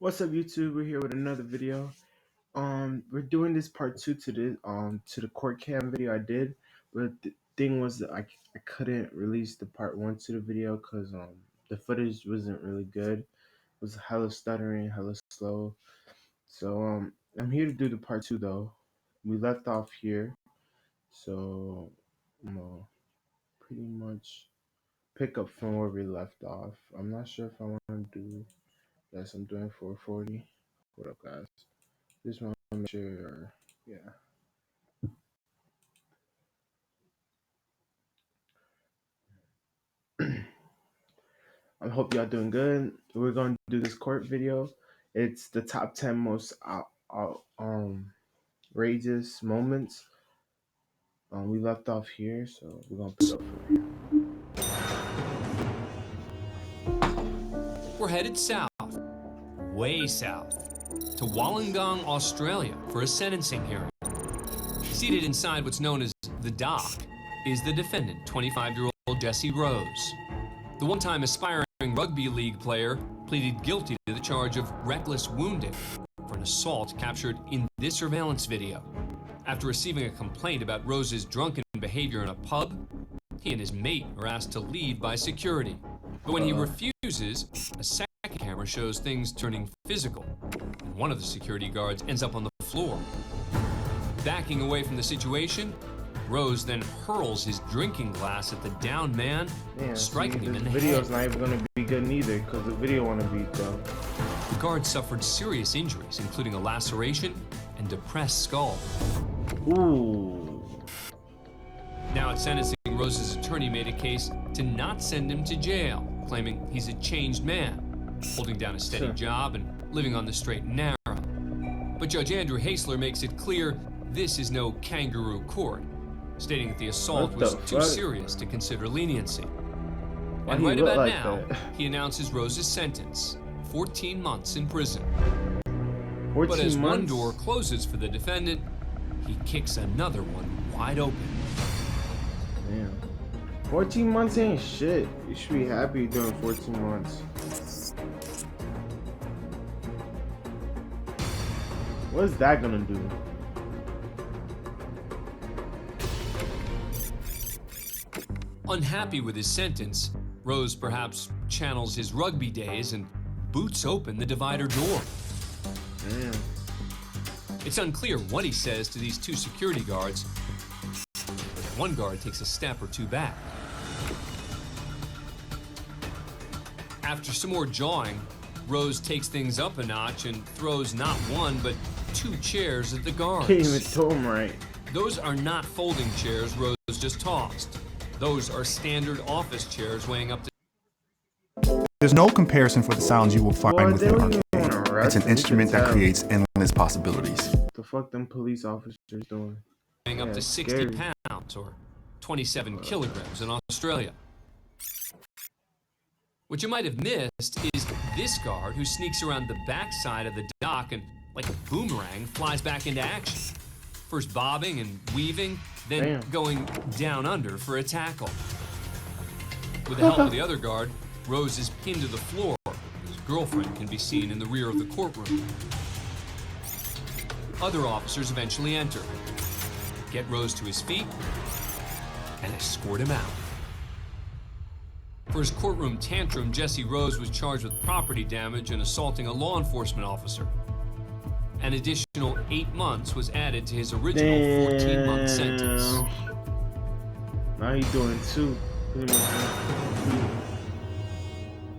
What's up, YouTube? We're here with another video. We're doing this part two to the court cam video I did, but the thing was that I couldn't release the part one to the video because the footage wasn't really good. It was hella stuttering, hella slow. So I'm here to do the part two though. We left off here, so I'm gonna pretty much pick up from where we left off. I'm not sure if I want to do. Yes, I'm doing 440. What up, guys? Just want to make sure, yeah. I hope y'all doing good. We're going to do this court video. It's the top 10 most outrageous moments. We left off here, so we're going to pick up from here. We're headed south, way south, to Wollongong, Australia for a sentencing hearing. Seated inside what's known as the dock is the defendant, 25-year-old Jesse Rose. The one-time aspiring rugby league player pleaded guilty to the charge of reckless wounding for an assault captured in this surveillance video. After receiving a complaint about Rose's drunken behavior in a pub, he and his mate are asked to leave by security. But when he refuses, a second camera shows things turning physical, and one of the security guards ends up on the floor. Backing away from the situation, Rose then hurls his drinking glass at the downed man, striking him in the head. This video's not even going to be good neither, because the video want to be though. The guard suffered serious injuries, including a laceration and depressed skull. Ooh. Now at sentencing, Rose's attorney made a case to not send him to jail, claiming he's a changed man, holding down a steady job and living on the straight and narrow. But Judge Andrew Hasler makes it clear this is no kangaroo court, stating that the assault was too serious to consider leniency. And right about now, he announces Rose's sentence, 14 months in prison. But as one door closes for the defendant, he kicks another one wide open. Damn. 14 months ain't shit. You should be happy doing 14 months. What is that gonna do? Unhappy with his sentence, Rose perhaps channels his rugby days and boots open the divider door. Damn. It's unclear what he says to these two security guards. One guard takes a step or two back. After some more jawing, Rose takes things up a notch and throws not one, but two chairs at the guards. Can't even throw them right. Those are not folding chairs Rose just tossed. Those are standard office chairs weighing up to... There's no comparison for the sounds you will find with an arcade. It's an instrument that creates endless possibilities. The fuck them police officers doing? Weighing up to 60 pounds or 27 kilograms in Australia. What you might have missed is this guard who sneaks around the backside of the dock and, like a boomerang, flies back into action. First bobbing and weaving, then going down under for a tackle. With the help of the other guard, Rose is pinned to the floor. His girlfriend can be seen in the rear of the courtroom. Other officers eventually enter, get Rose to his feet, and escort him out. For his courtroom tantrum, Jesse Rose was charged with property damage and assaulting a law enforcement officer. An additional 8 months was added to his original 14-month sentence. Now he's doing 2.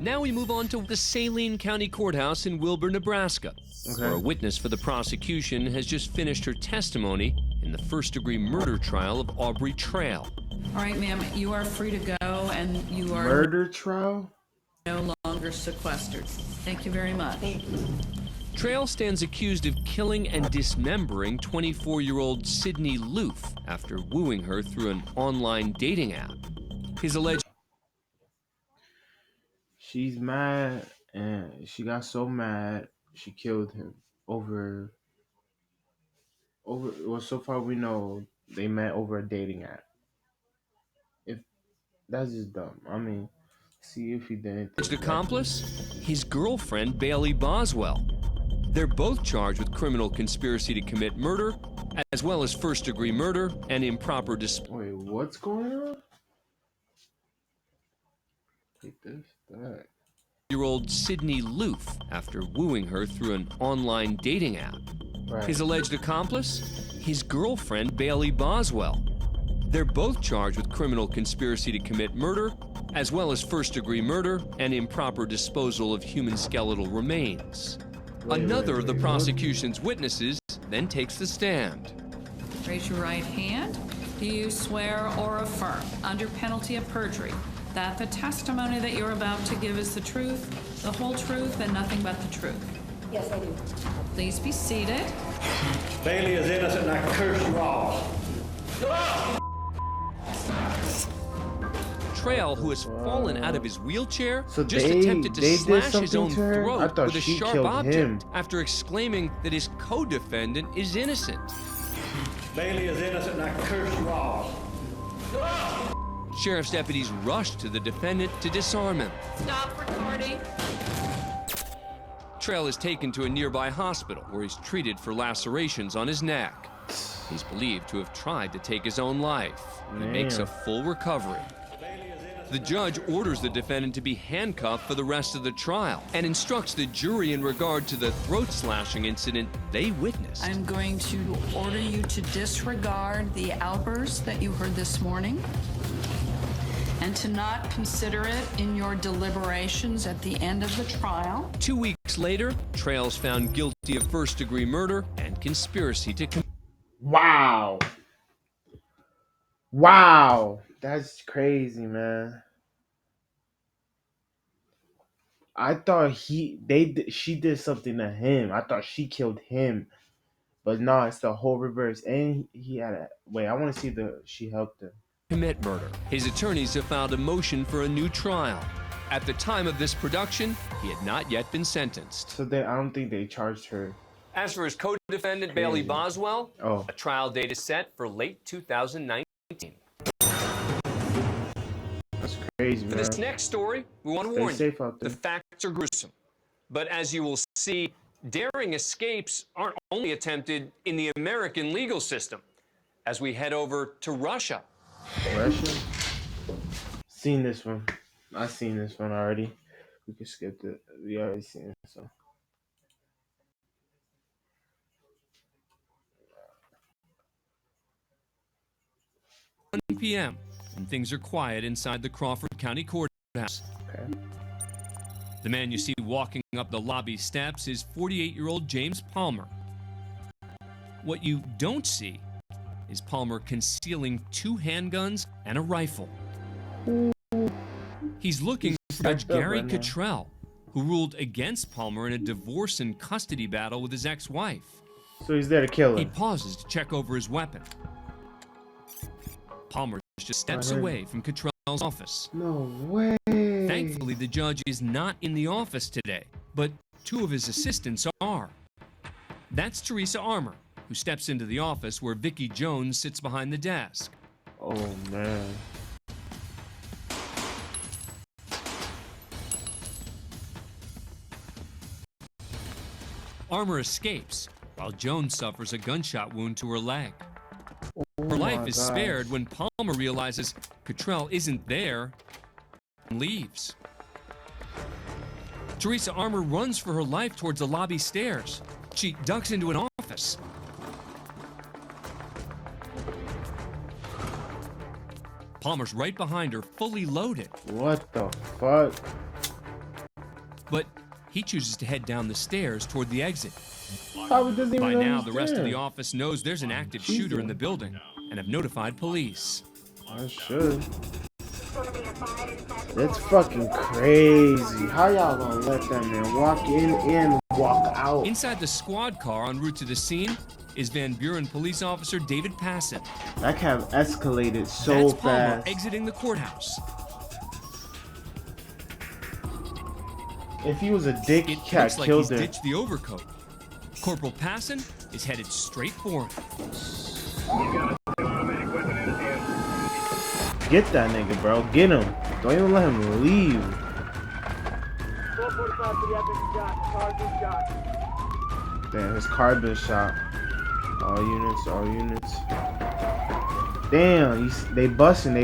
Now we move on to the Saline County Courthouse in Wilbur, Nebraska, where a witness for the prosecution has just finished her testimony in the first-degree murder trial of Aubrey Trail. All right, ma'am, you are free to go, and you are murder trial? No longer sequestered. Thank you very much. Trail stands accused of killing and dismembering 24-year-old Sydney Loof after wooing her through an online dating app. His alleged... She's mad, and she got so mad, she killed him over, well, so far we know they met over a dating app. If that's just dumb. I mean, see if he didn't. His accomplice? His girlfriend, Bailey Boswell, They're both charged with criminal conspiracy to commit murder, as well as first-degree murder and improper disposal. Wait, what's going on? Take this, that. Year-old Sydney Loof after wooing her through an online dating app. Right. His alleged accomplice? His girlfriend, Bailey Boswell. They're both charged with criminal conspiracy to commit murder, as well as first-degree murder and improper disposal of human skeletal remains. Another of the prosecution's witnesses then takes the stand. Raise your right hand. Do you swear or affirm, under penalty of perjury, that the testimony that you're about to give is the truth, the whole truth, and nothing but the truth? Yes, I do. Please be seated. Bailey is innocent and I curse you all. Trail, who has fallen out of his wheelchair, So just they attempted to did slash his something own to her? I throat thought with a she sharp killed object him. after exclaiming that his co-defendant is innocent. Bailey is innocent and I curse you all. Sheriff's deputies rushed to the defendant to disarm him. Stop recording. Trail is taken to a nearby hospital where he's treated for lacerations on his neck. He's believed to have tried to take his own life. He makes a full recovery. The judge orders the defendant to be handcuffed for the rest of the trial and instructs the jury in regard to the throat slashing incident they witnessed. I'm going to order you to disregard the outburst that you heard this morning and to not consider it in your deliberations at the end of the trial. 2 weeks later, Trail's found guilty of first-degree murder and conspiracy to commit. Wow. Wow. That's crazy, man. I thought she did something to him. I thought she killed him. But no, it's the whole reverse. And he had a wait, I want to see she helped him. Commit murder. His attorneys have filed a motion for a new trial. At the time of this production, he had not yet been sentenced. So I don't think they charged her. As for his co-defendant, Bailey Boswell, Oh. a trial date is set for late 2019. That's crazy, For man. this next story, we want to Stay warn you, safe out there. the facts are gruesome. But as you will see, daring escapes aren't only attempted in the American legal system. As we head over to Russia. Russia? Seen this one. I've seen this one already. We can skip it. We already seen it, so. 1 p.m. and things are quiet inside the Crawford County Courthouse. Okay. The man you see walking up the lobby steps is 48-year-old James Palmer. What you don't see is Palmer concealing 2 handguns and a rifle. He's looking for Judge stacked up Gary right now. Cottrell, who ruled against Palmer in a divorce and custody battle with his ex-wife. So he's there to kill He him. pauses to check over his weapon. Palmer just steps Right here. away from Cottrell's office. No way. Thankfully, the judge is not in the office today, but 2 of his assistants are. That's Teresa Armour, who steps into the office where Vicki Jones sits behind the desk. Oh, man. Armour escapes, while Jones suffers a gunshot wound to her leg. Oh Her life my is God. spared when Palmer realizes Cottrell isn't there and leaves. Teresa Armour runs for her life towards the lobby stairs. She ducks into an office. Palmer's right behind her, fully loaded, What the fuck? but he chooses to head down the stairs toward the exit. Probably doesn't even By now, the rest of the understand. office knows there's an active shooter in the building and have notified police. I should. That's fucking crazy. How y'all gonna let that man walk in and walk out? Inside the squad car en route to the scene is Van Buren police officer David Passon. That have escalated so That's Palmer fast. exiting the courthouse. If he was a dick, It cat looks like killed he's him. ditched the overcoat. Corporal Passon is headed straight for him. Get that nigga, bro. Get him. Don't even let him leave. Damn, his car been shot. All units, all units. Damn, they busting. I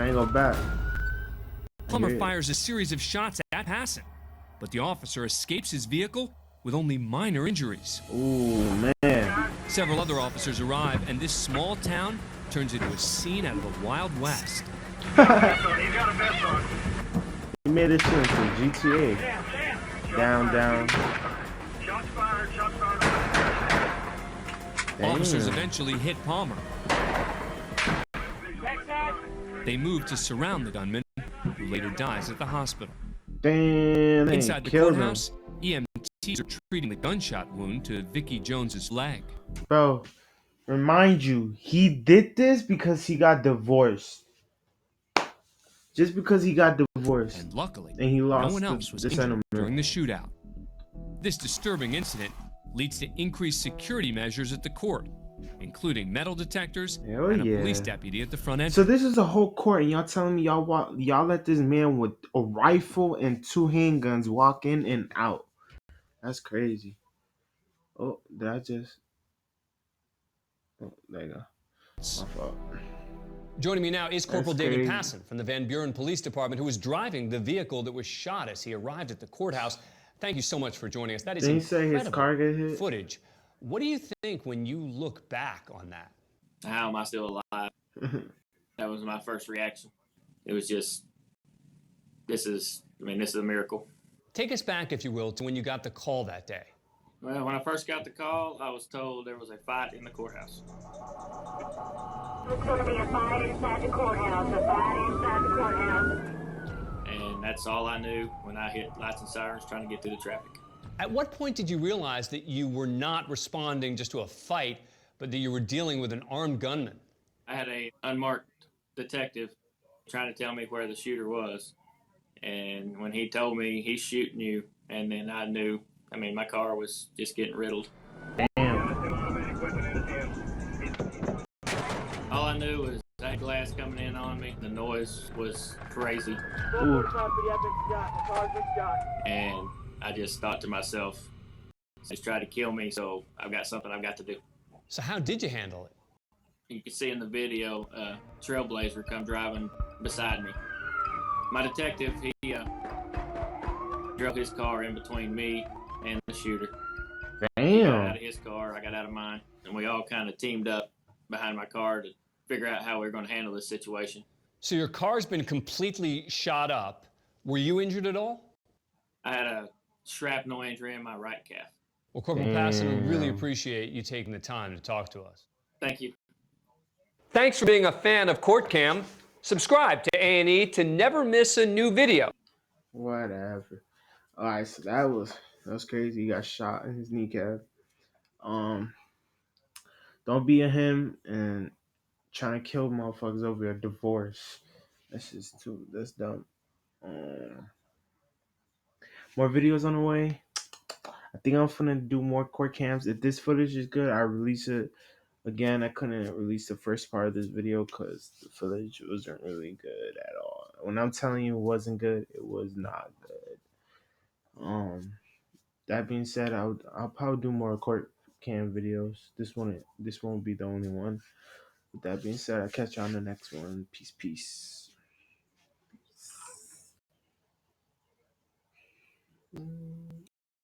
ain't go back. Plumber fires a series of shots at Hassan, but the officer escapes his vehicle with only minor injuries. Ooh, man. Several other officers arrive, and this small town turns into a scene out of the Wild West. He made this shit into GTA. Down. Shots fired. Officers eventually hit Palmer. They move to surround the gunman, who later dies at the hospital. Damn, they Inside the killed him. courthouse, EMTs are treating the gunshot wound to Vicky Jones's leg. Bro, remind you, he did this because he got divorced. Just because he got divorced. And luckily, and he lost no one else was injured during the shootout. This disturbing incident leads to increased security measures at the court, including metal detectors and a police deputy at the front entrance. So this is a whole court, and y'all telling me y'all let this man with a rifle and 2 handguns walk in and out? That's crazy. Oh, did I just? Oh, there you go. My fault. Joining me now is Corporal David Passon from the Van Buren Police Department, who was driving the vehicle that was shot as he arrived at the courthouse. Thank you so much for joining us. That is incredible his car get hit? footage. What do you think when you look back on that? How am I still alive? That was my first reaction. It was just, this is a miracle. Take us back, if you will, to when you got the call that day. Well, when I first got the call, I was told there was a fight in the courthouse. There's going to be a fight inside the courthouse, And that's all I knew when I hit lights and sirens trying to get through the traffic. At what point did you realize that you were not responding just to a fight, but that you were dealing with an armed gunman? I had an unmarked detective trying to tell me where the shooter was. And when he told me he's shooting you, and then I knew, my car was just getting riddled. All I knew was that glass coming in on me. The noise was crazy. And I just thought to myself, he's trying to kill me, so I've got something I've got to do. So how did you handle it? You can see in the video, Trailblazer come driving beside me. My detective, he drove his car in between me and the shooter. Damn. He got out of his car, I got out of mine, and we all kind of teamed up behind my car to figure out how we were going to handle this situation. So your car's been completely shot up. Were you injured at all? I had a shrapnel injury in my right calf. Well, Corporal Passon, we really appreciate you taking the time to talk to us. Thank you. Thanks for being a fan of Court Cam. Subscribe to A&E to never miss a new video. Whatever. All right, so that was crazy. He got shot in his kneecap. Don't be a him and trying to kill motherfuckers over a divorce. That's dumb. More videos on the way. I think I'm gonna do more court cams. If this footage is good, I'll release it. Again, I couldn't release the first part of this video because the footage wasn't really good at all. When I'm telling you it wasn't good, it was not good. That being said, I'll probably do more court cam videos. This won't be the only one. With that being said, I'll catch you on the next one. Peace.